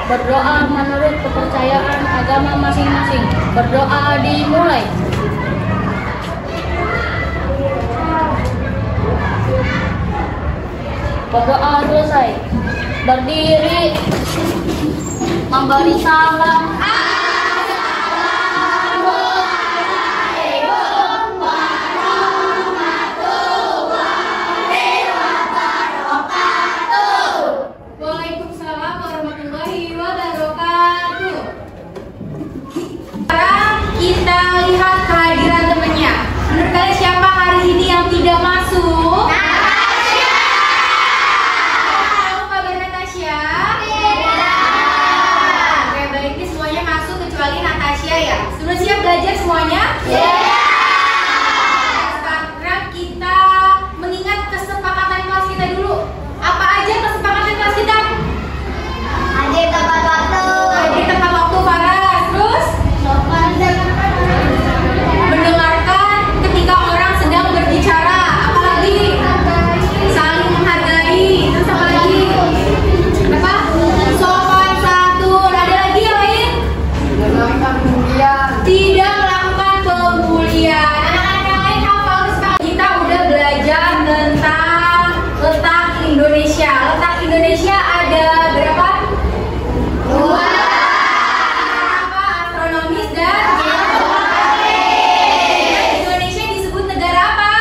Berdoa menurut kepercayaan agama masing-masing. Berdoa dimulai. Berdoa selesai. Berdiri. Memberi salam. Waalaikumsalam warahmatullahi wabarakatuh. Sekarang kita lihat kehadiran temannya. Menurut kalian siapa hari ini yang tidak masuk? Natasha. Tahu kabar Natasha? Tidak. Oke, baik, ini semuanya masuk kecuali Natasha ya. Sudah siap belajar semuanya? Sekarang kita mengingat kesepakatan kelas kita dulu. Apa aja kesepakatan kelas kita? Hadir tepat waktu. Hadir tepat waktu, Farah. Terus mendengarkan ketika orang sedang berbicara. Apalagi saling menghargai. Terus apa lagi? Apa? Sopan santun. Ada lagi yang lain? Tidak melakukan pembulian. Anak-anak yang lain hafal kesepakatan. Kita udah belajar tentang letak Indonesia. Letak Indonesia ada berapa? Dua. Apa? Astronomis dan Indonesia disebut negara apa?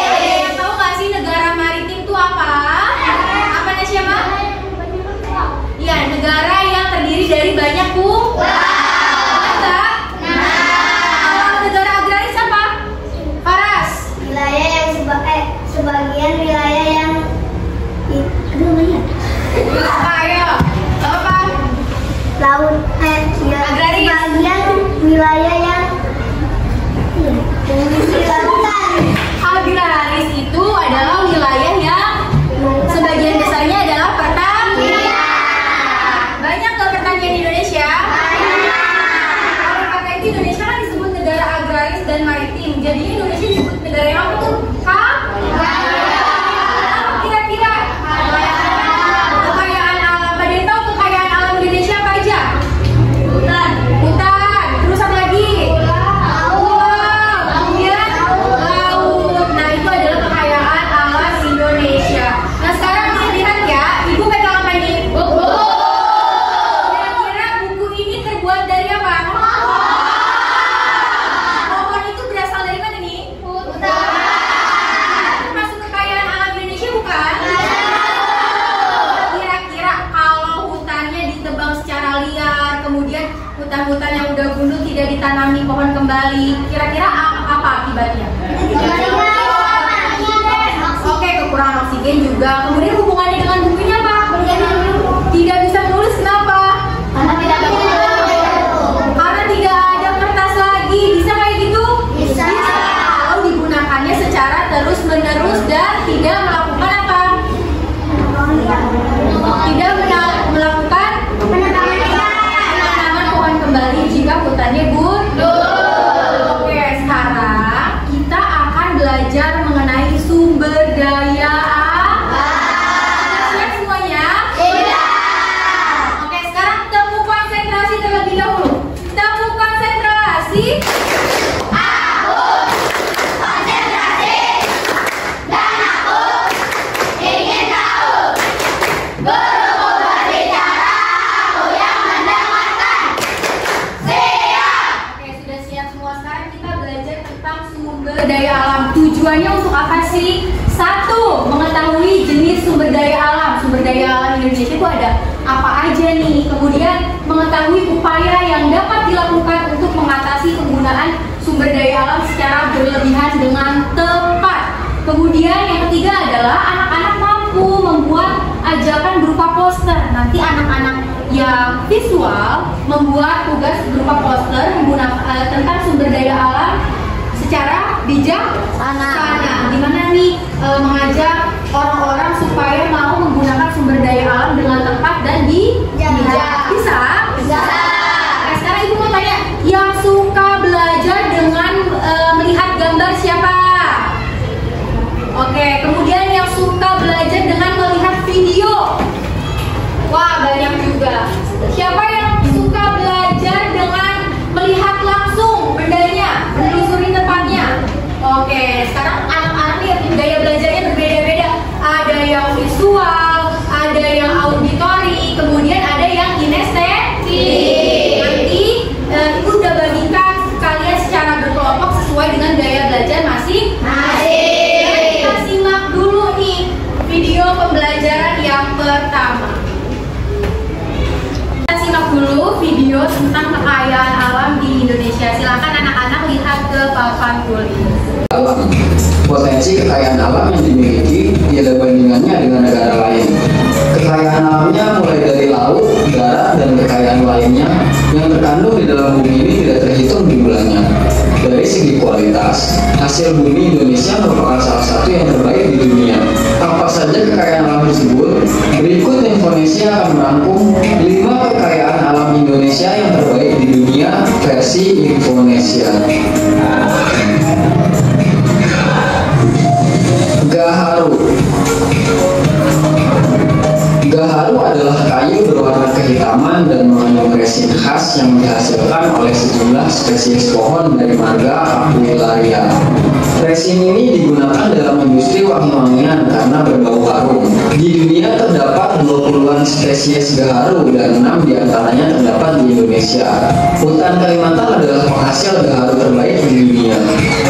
Ada yang tahu nggak sih negara maritim itu apa? Apa siapa? Ya, negara yang terdiri dari banyak pulau. Kalau negara agraris apa? Paras. Wilayah yang sebagian wilayah yang Apa ayo? Apa? laut Agraris. sebagian wilayah yang lautan. Agraris itu adalah wilayah yang sebagian besarnya adalah pertanian. Banyak nggak pertanian di Indonesia? Kalau kata itu Indonesia kan disebut negara agraris dan maritim. Jadi Indonesia disebut negara yang apa tuh? Kira-kira kekayaan alam. Pada yang tahu kekayaan alam Indonesia apa aja? Hutan. Terus apa lagi? Pulau. Kemudian laut. Nah, itu adalah kekayaan alam Indonesia. Nah, sekarang kita lihat ya. Ibu pegang apa ini? Buku. Kira-kira buku ini terbuat dari apa? Pohon itu berasal dari mana nih? Hutan. Termasuk kekayaan alam Indonesia bukan? Kira-kira kalau hutannya ditebang secara liar, kemudian hutan-hutan yang udah gundul tidak ditanami pohon kembali, kira-kira apa akibatnya? Oke, kekurangan oksigen juga. Kemudian hubungannya dengan bukunya apa? Tidak bisa menulis, kenapa? Karena tidak ada kertas lagi. Bisa kayak gitu? Bisa. Kalau digunakannya secara terus-menerus dan tidak melakukan apa? Tidak melakukan penanaman pohon kembali jika hutannya gundul. Oke, sekarang kita akan belajar mengenai sumber daya alam. Siap semuanya? Iya. Oke, sekarang temu konsentrasi terlebih dahulu. Temu konsentrasi. Oke, sudah siap semua. Sekarang kita belajar tentang sumber daya alam. Tujuannya untuk apa sih? Satu, mengetahui jenis sumber daya alam. Sumber daya alam Indonesia itu ada apa aja nih? Kemudian mengetahui upaya yang dapat dilakukan untuk mengatasi penggunaan sumber daya alam secara berlebihan dengan tepat. Kemudian yang ketiga adalah anak-anak mampu membuat ajakan berupa poster. Nanti anak-anak yang visual membuat tugas berupa poster menggunakan tentang sumber daya alam secara bijaksana. Gimana nih mengajak orang-orang supaya mau menggunakan sumber daya alam dengan tepat dan bijak? Bisa? Bisa. Nah, sekarang ibu mau tanya, yang suka belajar dengan melihat gambar siapa? Oke, kemudian yang suka belajar dengan melihat video. potensi kekayaan alam yang dimiliki tiada bandingannya dengan negara lain. Kekayaan alamnya mulai dari laut, darat, dan kekayaan lainnya yang terkandung di dalam bumi ini tidak terhitung jumlahnya. Dari segi kualitas, hasil bumi Indonesia merupakan salah satu yang terbaik di dunia. Apa saja kekayaan alam tersebut? Berikut Infonesia akan merangkum 5 kekayaan alam Indonesia yang terbaik di dunia versi Infonesia. Gaharu. Gaharu adalah kayu berwarna kehitaman dan mengandung resin khas yang dihasilkan oleh sejumlah spesies pohon dari marga Aquilaria. Resin ini digunakan dalam industri wangi-wangian karena berbau harum. Di dunia terdapat 20-an spesies gaharu dan 6 diantaranya terdapat di Indonesia. Hutan Kalimantan adalah penghasil gaharu terbaik di dunia.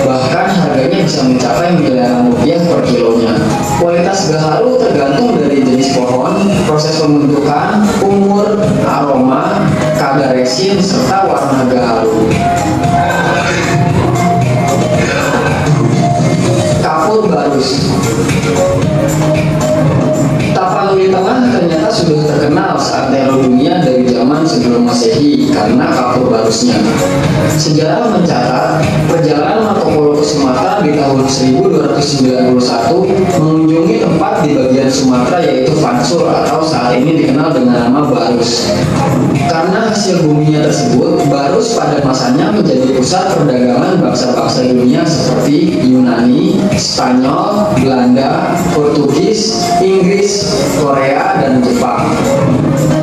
Bahkan harganya bisa mencapai miliaran rupiah per kilonya. Kualitas gaharu tergantung dari jenis pohon, proses pembentukan, umur, aroma, kadar resin, serta warna gaharu. Kapur barus. Tapanuli Tengah ternyata sudah terkenal seantero dunia dari zaman sebelum Masehi karena kapur barusnya. Sejarah mencatat perjalanan Marco Polo ke Sumatera di tahun 1291 mengunjungi tempat di bagian Sumatera yaitu Vansur atau saat ini dikenal dengan nama Barus. Karena hasil buminya tersebut, Barus pada masanya menjadi pusat perdagangan bangsa-bangsa dunia seperti Yunani, Spanyol, Belanda, Portugis, Inggris, Korea, dan Jepang.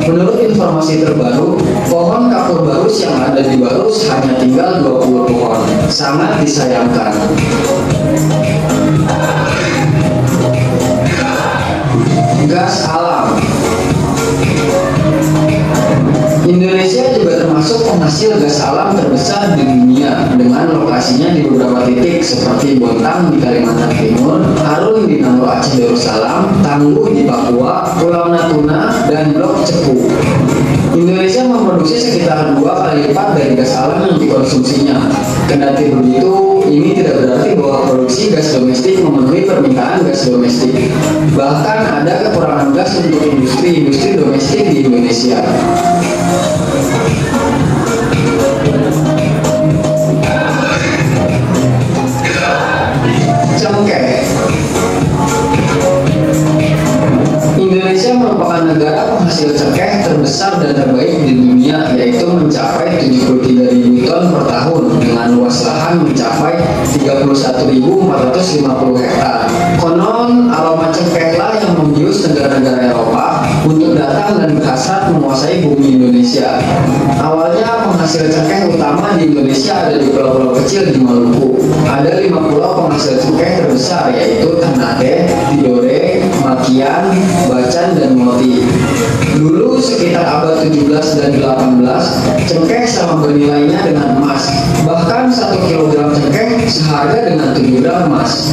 Menurut informasi terbaru, pohon kapur barus yang ada di Barus hanya tinggal 20 pohon. Sangat disayangkan. Gas alam. Indonesia juga termasuk penghasil gas alam terbesar di dunia dengan lokasinya di beberapa titik seperti Bontang di Kalimantan Timur, Harun di Nangro Aceh Darussalam, Tangguh di Papua, Pulau Natuna, dan Blok Cepu. Indonesia memproduksi sekitar 2 kali lipat dari gas alam yang dikonsumsinya. Kendati begitu, ini tidak berarti bahwa produksi gas domestik memenuhi permintaan gas domestik. Bahkan ada kekurangan gas untuk industri domestik di Indonesia. Cengkeh. Indonesia merupakan negara penghasil cengkeh terbesar dan terbaik di dunia, yaitu mencapai 73.000 ton per tahun dengan luas lahan mencapai 31.450 hektar. Konon aroma cengkehlah yang membius negara-negara Eropa untuk datang dan berhasrat menguasai bumi Indonesia. Awalnya penghasil cengkeh utama di Indonesia ada di pulau-pulau kecil di Maluku. Ada 5 pulau penghasil cengkeh terbesar yaitu Ternate, Tidore, Makian, Bacan, dan Moti. Dulu sekitar abad 17 dan 18, cengkeh sama bernilainya dengan emas. Bahkan 1 kg cengkeh seharga dengan 7 gram emas.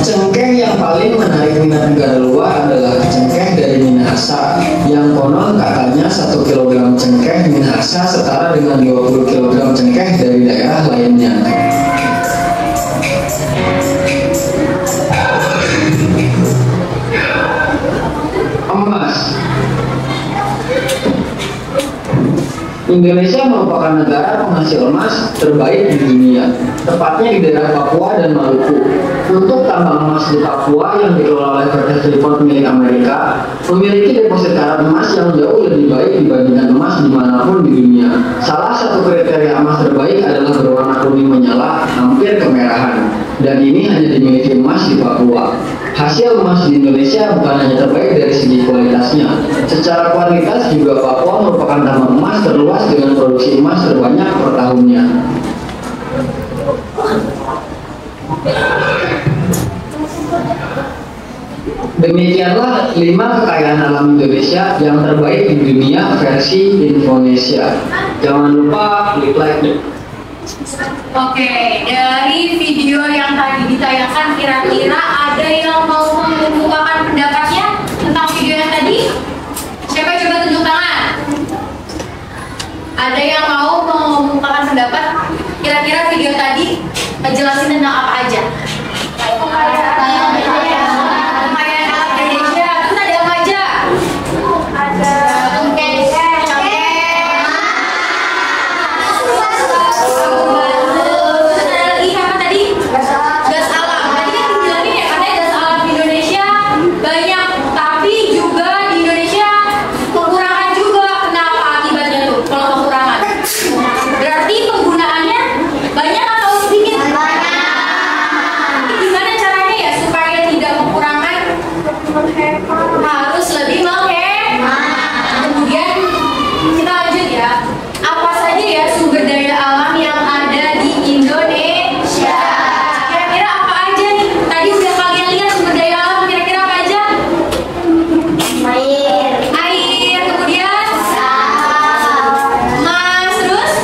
Cengkeh yang paling menarik minat negara luar adalah cengkeh dari Minahasa, yang konon katanya 1 kg cengkeh Minahasa setara dengan 20 kg cengkeh dari daerah lainnya. Emas. Indonesia merupakan negara penghasil emas terbaik di dunia, tepatnya di daerah Papua dan Maluku. Untuk tambang emas di Papua yang dikelola oleh PT Freeport milik Amerika, memiliki deposit karat emas yang jauh lebih baik dibandingkan emas dimanapun di dunia. Salah satu kriteria emas terbaik adalah berwarna kuning menyala, hampir kemerahan, dan ini hanya dimiliki emas di Papua. Hasil emas di Indonesia bukan hanya terbaik dari segi kualitasnya, secara kuantitas juga Papua merupakan tambang emas terluas dengan produksi emas terbanyak per tahunnya. Demikianlah 5 kekayaan alam Indonesia yang terbaik di dunia versi Infonesia. Jangan lupa klik like. Oke, dari video yang tadi ditayangkan, kira-kira ada yang mau mengungkapkan pendapatnya tentang video yang tadi? Siapa coba tunjuk tangan? Ada yang mau mengungkapkan pendapat? Kira-kira video tadi ngejelasin tentang apa aja? Lumayan alam Indonesia. Terus ada apa aja? Ada cengkeh. Terus ada lagi apa tadi? Gas alam. Tadi kan dibilangin ya katanya gas alam di Indonesia banyak, tapi juga di Indonesia kekurangan juga. Kenapa akibatnya tuh kalau kekurangan? Berarti penggunaannya banyak atau sedikit? Gimana caranya ya supaya tidak kekurangan? Harus lebih menghemat. Kemudian kita lanjut ya. Apa saja ya sumber daya alam yang ada di Indonesia? Kira-kira apa aja nih? Tadi udah kalian lihat sumber daya alam, kira-kira apa aja? Air, kemudian Mas, terus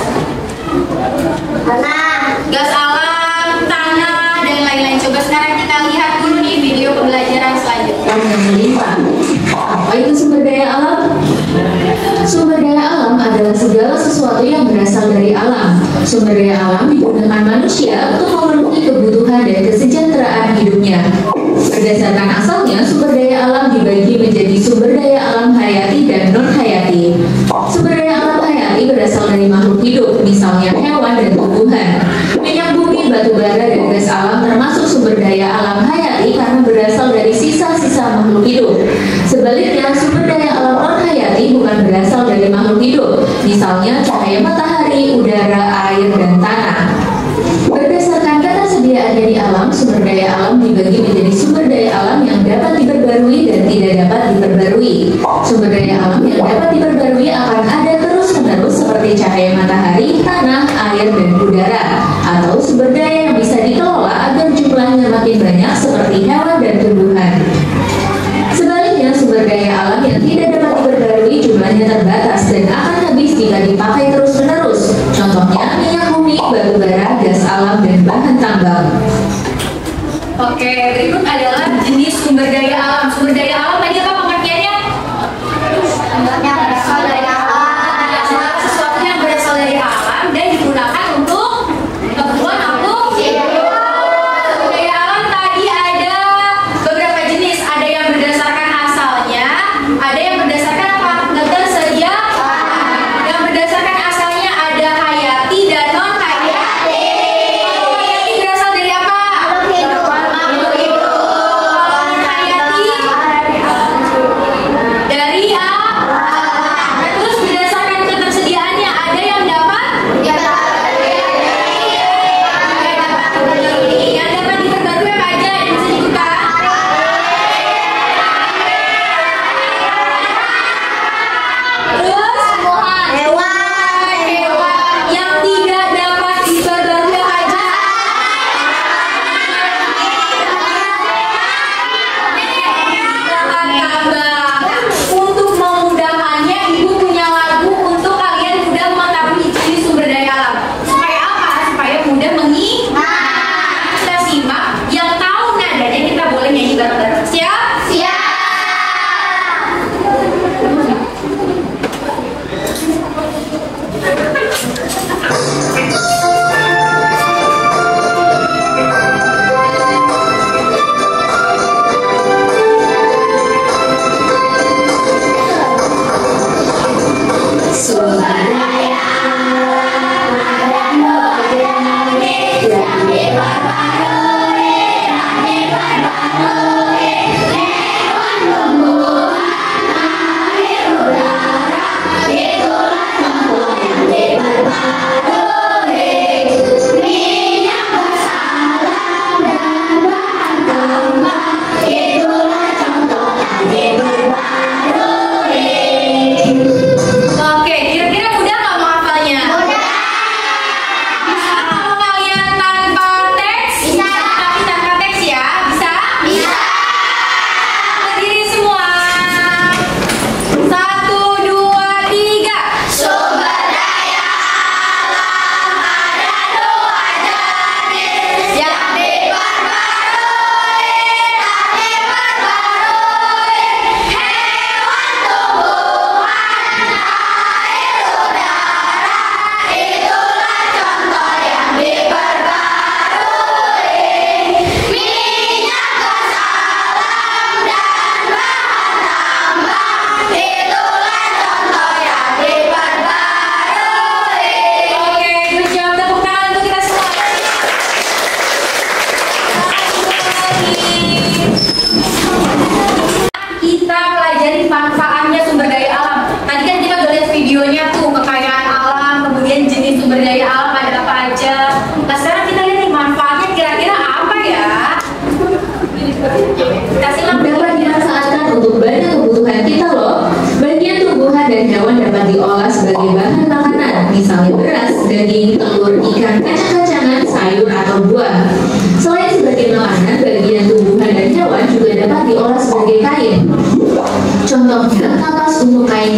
gas alam, tanah, dan lain-lain. Coba sekarang kita lihat dulu nih video pembelajaran selanjutnya. Yang melimpah. Apa itu sumber daya alam? Sumber daya alam adalah segala sesuatu yang berasal dari alam. Sumber daya alam digunakan manusia untuk memenuhi kebutuhan dan kesejahteraan hidupnya. Berdasarkan asalnya, sumber daya alam dibagi menjadi sumber daya alam hayati dan non-hayati. Sumber daya alam hayati berasal dari makhluk hidup, misalnya hewan dan tumbuhan. Minyak bumi, batu bara, dan gas alam termasuk sumber daya alam hayati karena berasal dari sisa-sisa makhluk hidup. Sebaliknya, sumber daya alam non-hayati bukan berasal dari makhluk hidup, misalnya cahaya matahari, udara, air, dan tanah. Berdasarkan ketersediaannya di alam, sumber daya alam dibagi menjadi sumber daya alam yang dapat diperbarui dan tidak dapat diperbarui. Sumber daya alam yang dapat diperbarui akan ada terus-menerus seperti cahaya matahari, tanah, air, dan udara, atau sumber daya yang bisa dikelola agar jumlahnya makin banyak seperti hewan dan tumbuhan. Sebaliknya, sumber daya alam yang tidak dapat diperbarui jumlahnya terbatas dan akan habis jika dipakai terus-menerus. Contohnya minyak bumi, batu bara, gas alam, dan bahan tambang. Oke, berikut adalah jenis sumber daya alam. Sumber daya alam tadi apa pengertiannya? Sesuatu yang berasal dari alam dan digunakan untuk keperluan makhluk hidup. Sumber daya alam tadi ada beberapa jenis. Ada yang berdasarkan asalnya, ada yang berdasarkan apa? Ketersediaan. Yang berdasarkan asalnya ada hayati dan non hayati. Kalau hayati berasal dari apa? Makhluk hidup. Kalau non hayati dari nah, terus berdasarkan ketersediaannya ada yang dapat yang dapat diperbarui apa aja yang bisa dibuka. Terus hewan yang tidak dapat diperbarui apa aja. Untuk memudahkannya, ibu punya lagu untuk kalian mudah mengetahui jenis sumber daya alam. Supaya apa? Supaya mudah mengingat. Kita simak, yang tahu nadanya kita boleh nyanyi bareng-bareng. Siap? Siap. Oke, kira-kira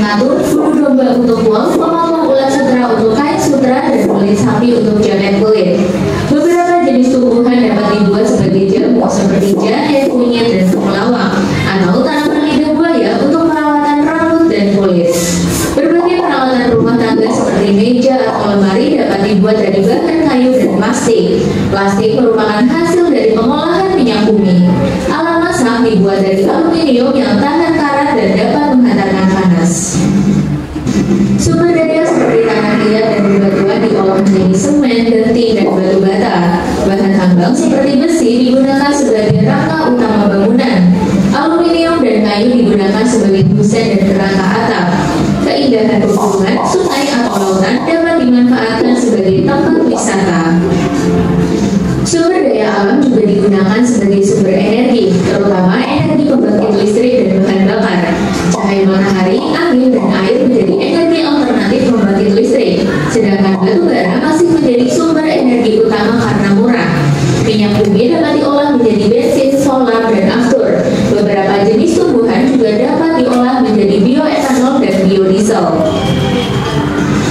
ngatur, bulu domba untuk wol, pemangku ulat sutra untuk kain sutra, dan kulit sapi untuk jaket kulit. Beberapa jenis tumbuhan dapat dibuat sebagai jamu seperti jahe, kunyit, dan temulawak, atau tanaman lidah buaya untuk perawatan rambut dan kulit. Berbagai peralatan rumah tangga seperti meja atau lemari dapat dibuat dari bahan kayu dan plastik. Plastik merupakan hasil dari pengolahan minyak bumi. Alat masak dibuat dari aluminium yang tahan karat dan dapat menghantarkan panas. Sumber daya seperti tanah liat dan bebatuan diolah menjadi semen, genting, dan batu bata. Bahan tambang seperti besi digunakan sebagai rangka utama bangunan. Aluminium dan kayu digunakan sebagai busa dan kerangka atap. Keindahan pegunungan, sungai atau lautan dapat dimanfaatkan sebagai tempat wisata. Sumber daya alam juga digunakan sebagai sumber energi, terutama energi pembangkit listrik dan bahan bakar. Cahaya matahari, angin, dan air menjadi energi alternatif pembangkit listrik, sedangkan batu bara masih menjadi sumber energi utama karena murah. Minyak bumi dapat diolah menjadi bensin, solar, dan aftur. Beberapa jenis tumbuhan juga dapat diolah menjadi bioetanol dan biodiesel.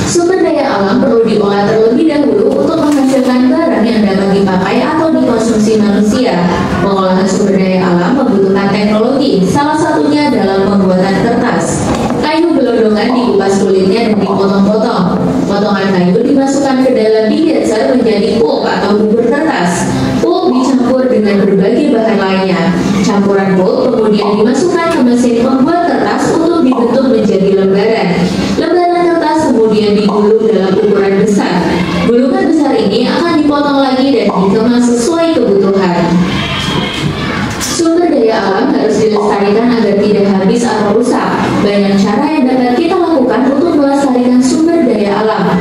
Sumber daya alam perlu diolah terlebih dahulu untuk menghasilkan barang yang dapat dipakai atau dikonsumsi manusia. Pengolahan sumber daya alam membutuhkan teknologi, salah satunya dalam pembuatan kertas. Kayu gelondongan dikupas kulitnya dan dipotong-potong. Potongan kayu dimasukkan ke dalam digester menjadi pulp atau bubur kertas. Pulp dicampur dengan berbagai bahan lainnya. Campuran pulp kemudian dimasukkan ke mesin pembuat kertas untuk dibentuk menjadi lembaran. Lembaran kertas kemudian digulung dalam ukuran besar. Gulungan besar ini akan dipotong lagi dan dikemas sesuai kebutuhan. Sumber daya alam harus dilestarikan agar tidak habis atau rusak. Banyak cara yang dapat kita lakukan untuk melestarikan sumber daya alam.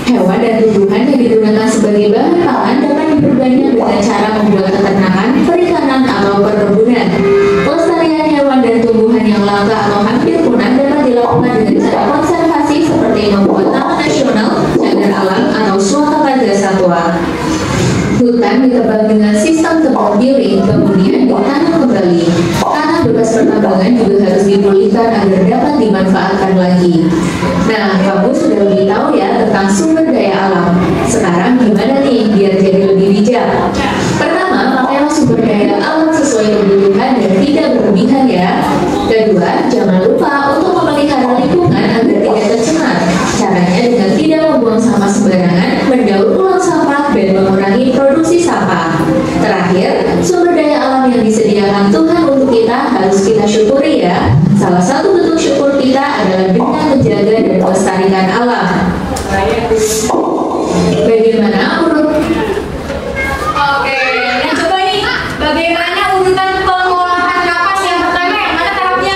Hewan dan tumbuhan yang digunakan sebagai bahan pangan dapat diperbanyak dengan cara membuat peternakan, perikanan, atau perkebunan. Pelestarian hewan dan tumbuhan yang langka atau hampir punah dapat dilakukan dengan cara konservasi seperti membuat taman nasional, cagar alam, atau suaka marga satwa. Hutan ditebang dengan sistem tebang pilih, kemudian ditanam kembali. Tanah bekas pertambangan juga harus dipulihkan agar dapat dimanfaatkan lagi. Nah, kamu sudah lebih tahu ya tentang sumber daya alam. Sekarang gimana nih biar jadi lebih bijak? Pertama, pakailah sumber daya alam sesuai kebutuhan dan tidak berlebihan ya. Kedua, jangan lupa untuk memelihara lingkungan agar tidak tercemar. Caranya dengan tidak membuang sampah sembarangan, mendaur ulang sampah, dan mengurangi produksi sampah. Terakhir, sumber daya alam yang disediakan Tuhan untuk kita harus kita syukuri ya. Salah satu bentuk syukur kita adalah dengan menjaga dan melestarikan alam. Bagaimana urut? Oke, nah coba nih, bagaimana urutan pengolahan kapas yang pertama? Yang mana tahapnya?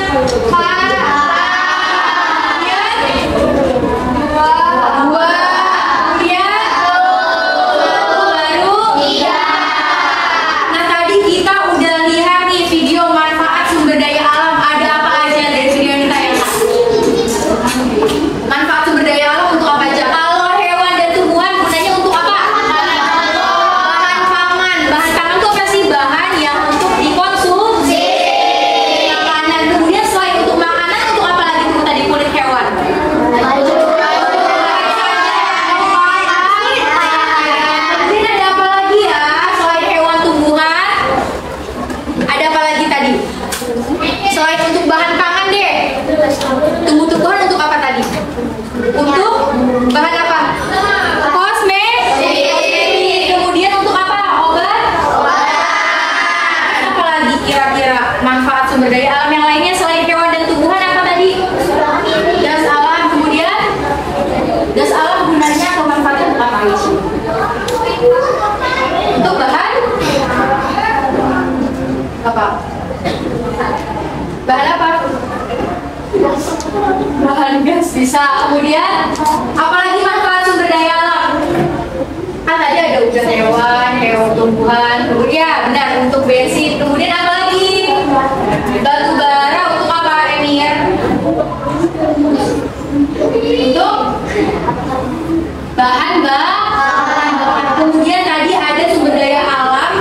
Nah tadi kita udah lihat nih video manfaat sumber daya alam. Ada apa aja dari video yang kita lihat? Manfaat sumber daya alam untuk apa aja? Kalau hewan dan tumbuhan gunanya untuk apa? Bahan pangan. Bahan pangan itu apa sih? Bahan yang untuk dikonsumsi. Makanan. Kemudian selain untuk makanan, untuk apa lagi tuh tadi kulit hewan? Kemudian ada apa lagi ya? Selain hewan tumbuhan, ada apa lagi tadi? Selain untuk bahan pangan deh. Tumbuh-tumbuhan untuk apa tadi? Untuk bahan apa? Kosmetik. Kemudian untuk apa? Obat? Apa lagi kira-kira manfaat sumber daya alam yang lainnya selain hewan dan tumbuhan apa tadi? Gas alam. Kemudian gas alam gunanya atau manfaatnya untuk apa? Untuk bahan? Apa? Bahan apa? Bahan gas bisa. Kemudian apalagi manfaat sumber daya alam? Kan tadi ada udah hewan tumbuhan. Kemudian benar untuk bensin. Kemudian apa lagi? Batu bara untuk apa, Emir? Untuk bahan bakar. Kemudian tadi ada sumber daya alam.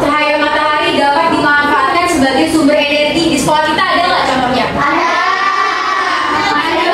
Cahaya matahari dapat dimanfaatkan sebagai sumber energi. Di sekolah kita ada nggak contohnya? Ada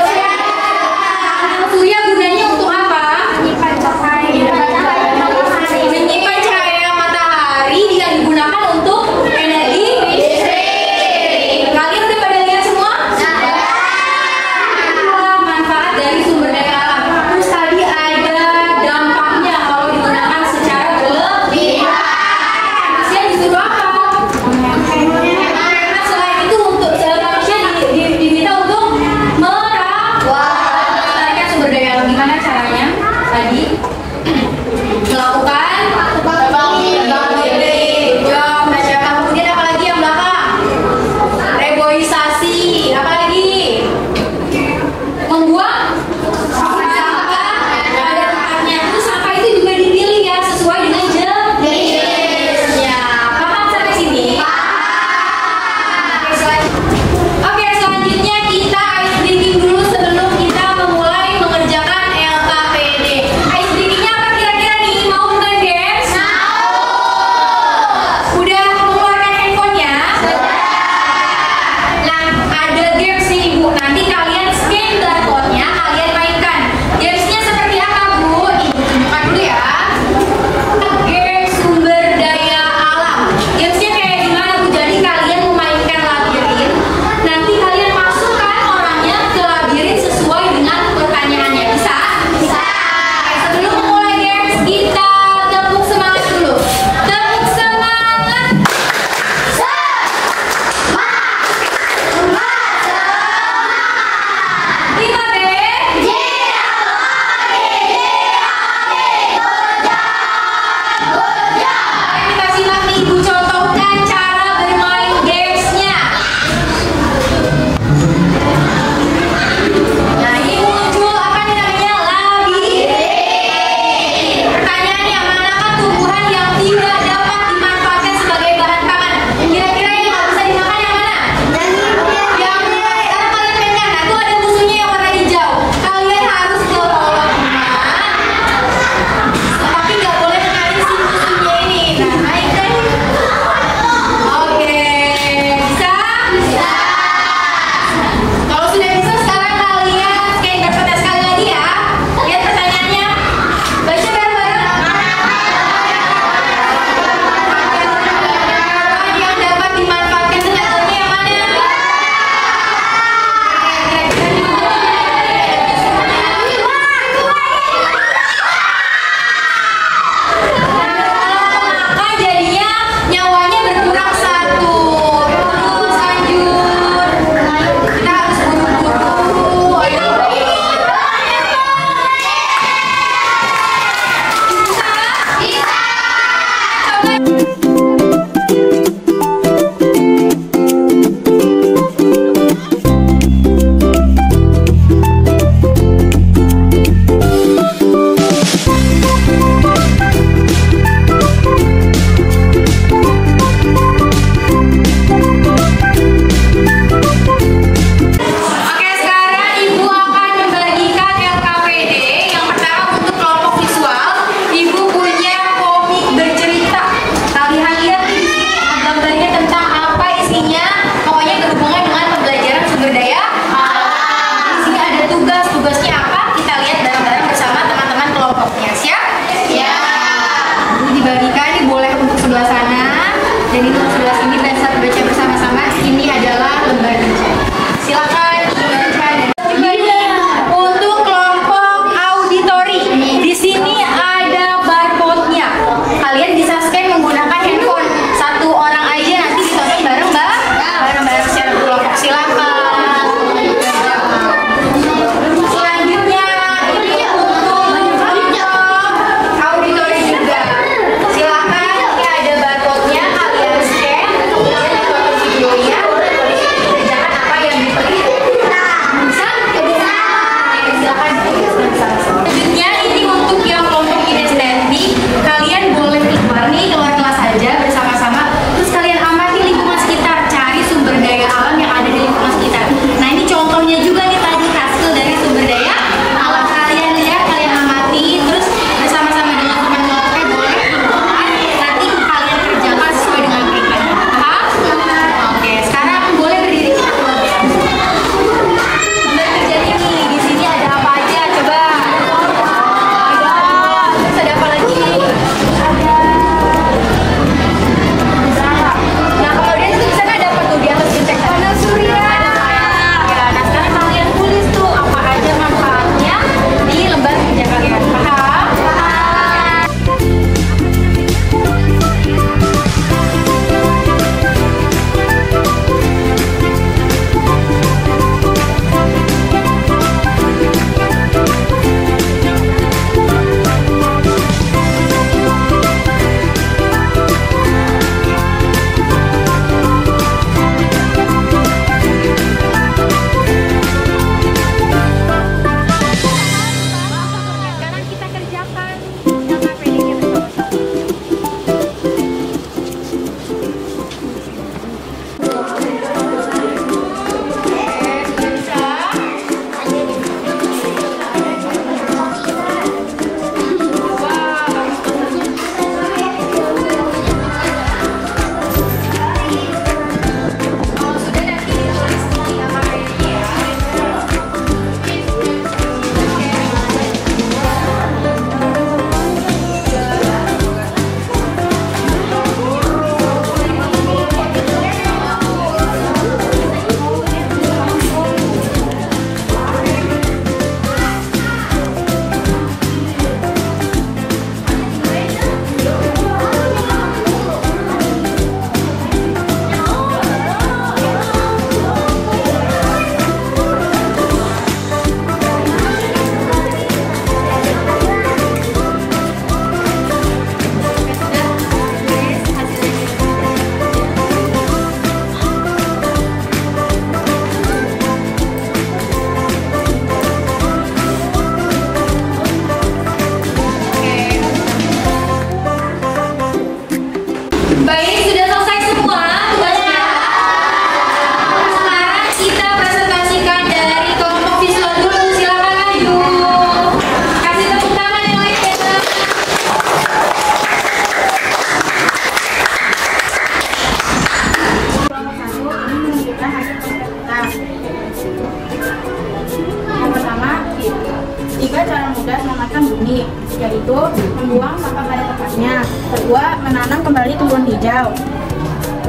tinggi, yaitu membuang sampah pada tempatnya. Kedua, menanam kembali tumbuhan hijau.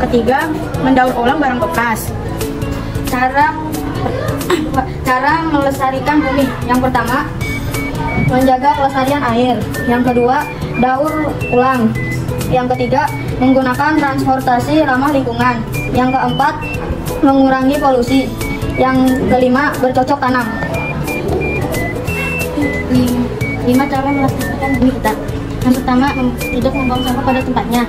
Ketiga, mendaur ulang barang bekas. Cara melestarikan bumi. Yang pertama, menjaga kelestarian air. Yang kedua, daur ulang. Yang ketiga, menggunakan transportasi ramah lingkungan. Yang keempat, mengurangi polusi. Yang kelima, bercocok tanam. 5 cara melestarikan bumi kita. Yang pertama, tidak membuang sampah pada tempatnya.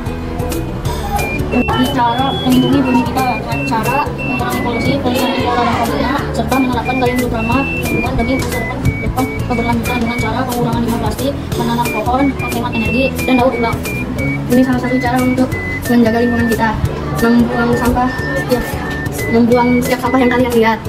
Jadi cara melindungi bumi kita dengan cara mengurangi polusi flora dan fauna, serta menerapkan gaya hidup ramah lingkungan bagi masa depan keberlanjutan dengan cara pengurangan limbah plastik, menanam pohon, menghemat energi, dan daur ulang. Ini salah satu cara untuk menjaga lingkungan kita. Membuang setiap sampah yang kalian lihat.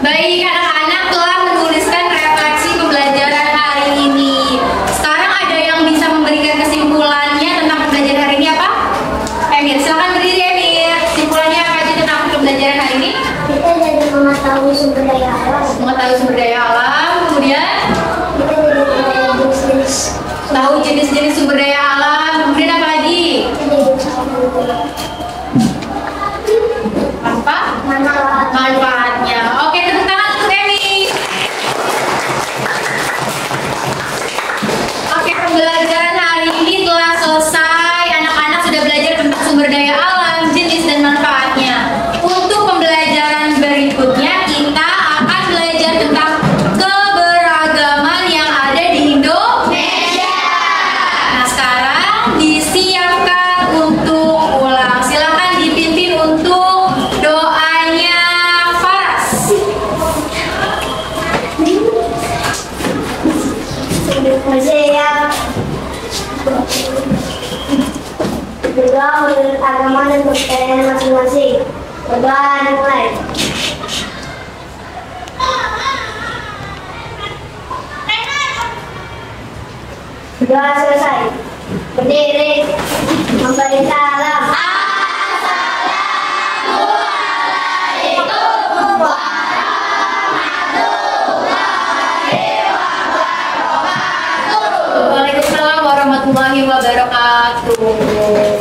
Baik, anak-anak telah menuliskan refleksi pembelajaran hari ini. Sekarang ada yang bisa memberikan kesimpulannya tentang pembelajaran hari ini apa? Emir, silakan berdiri Emir. Kesimpulannya apa aja tentang pembelajaran hari ini? Kita jadi mengetahui sumber daya alam. Mengetahui sumber daya alam, kemudian Kita jadi mengetahui jenis-jenis. tahu jenis-jenis sumber daya alam, kemudian apa lagi? Kita jadi usaha manfaat. Manfaatnya. Oke, tepuk tangan untuk Emi. Oke, pembelajaran hari ini telah selesai. Anak-anak sudah belajar tentang sumber daya alam, jenis dan manfaatnya. Untuk pembelajaran berikutnya, kita akan belajar tentang keberagaman yang ada di Indonesia. Nah, sekarang disiapkan untuk ulang. Silakan dipimpin untuk doanya Faras. Saya berdoa menurut agama dan kepercayaan masing-masing. Berdoa mulai. Berdoa selesai. Berdiri. Memerintah alam. Waalaikumsalam warahmatullahi wabarakatuh.